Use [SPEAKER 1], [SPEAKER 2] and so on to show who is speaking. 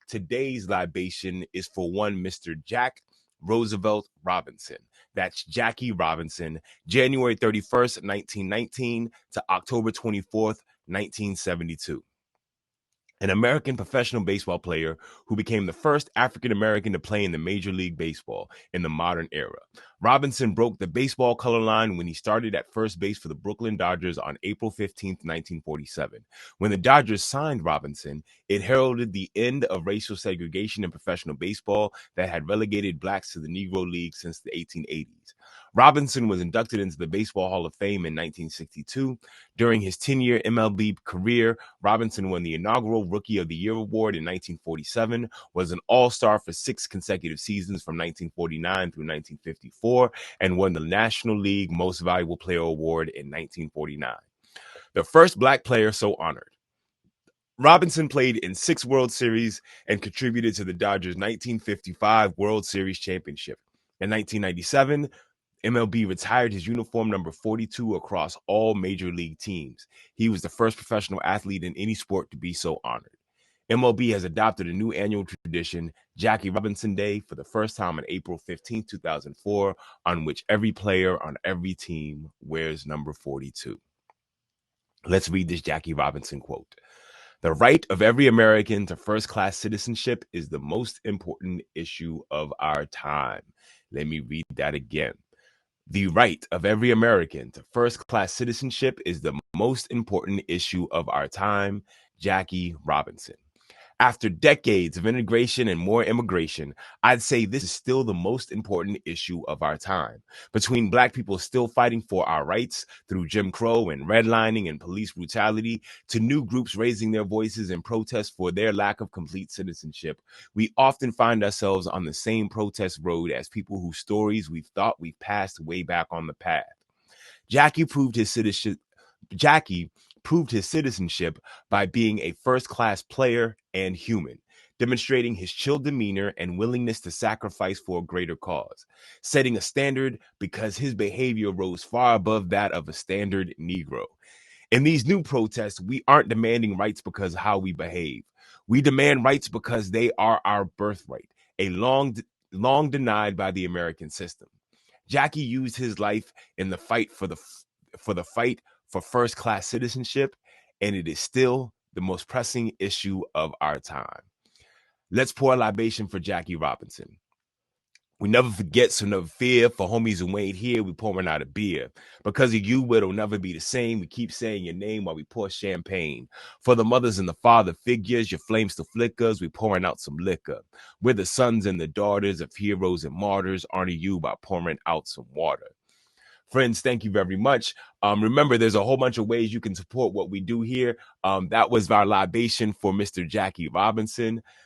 [SPEAKER 1] Today's libation is for one Mr. Jack Roosevelt Robinson. That's Jackie Robinson, January 31st, 1919 to October 24th, 1972. An American professional baseball player who became the first African American to play in the Major League Baseball in the modern era. Robinson broke the baseball color line when he started at first base for the Brooklyn Dodgers on April 15th, 1947. When the Dodgers signed Robinson, it heralded the end of racial segregation in professional baseball that had relegated blacks to the Negro League since the 1880s. Robinson was inducted into the Baseball Hall of Fame in 1962. During his 10-year MLB career, Robinson won the inaugural Rookie of the Year award in 1947, was an All-Star for 6 consecutive seasons from 1949 through 1954, and won the National League Most Valuable Player award in 1949. The first black player so honored. Robinson played in 6 World Series and contributed to the Dodgers' 1955 World Series championship. In 1997, MLB retired his uniform number 42 across all major league teams. He was the first professional athlete in any sport to be so honored. MLB has adopted a new annual tradition, Jackie Robinson Day, for the first time on April 15, 2004, on which every player on every team wears number 42. Let's read this Jackie Robinson quote. The right of every American to first-class citizenship is the most important issue of our time. Let me read that again. The right of every American to first-class citizenship is the most important issue of our time. Jackie Robinson. After decades of integration and more immigration, I'd say this is still the most important issue of our time. Between Black people still fighting for our rights through Jim Crow and redlining and police brutality, to new groups raising their voices in protest for their lack of complete citizenship, we often find ourselves on the same protest road as people whose stories we've thought we've passed way back on the path. Jackie proved his citizenship by being a first-class player and human, demonstrating his chill demeanor and willingness to sacrifice for a greater cause, setting a standard because his behavior rose far above that of a standard Negro. In these new protests, we aren't demanding rights because of how we behave. We demand rights because they are our birthright, a long denied by the American system. Jackie used his life in the fight for first-class citizenship, and it is still the most pressing issue of our time. Let's pour a libation for Jackie Robinson. We never forget, so never fear. For homies who ain't here, we pouring out a beer. Because of you, it'll never be the same. We keep saying your name while we pour champagne. For the mothers and the father figures, your flames still flickers, we pouring out some liquor. We're the sons and the daughters of heroes and martyrs. Honor you by pouring out some water. Friends, thank you very much. Remember, there's a whole bunch of ways you can support what we do here. That was our libation for Mr. Jackie Robinson.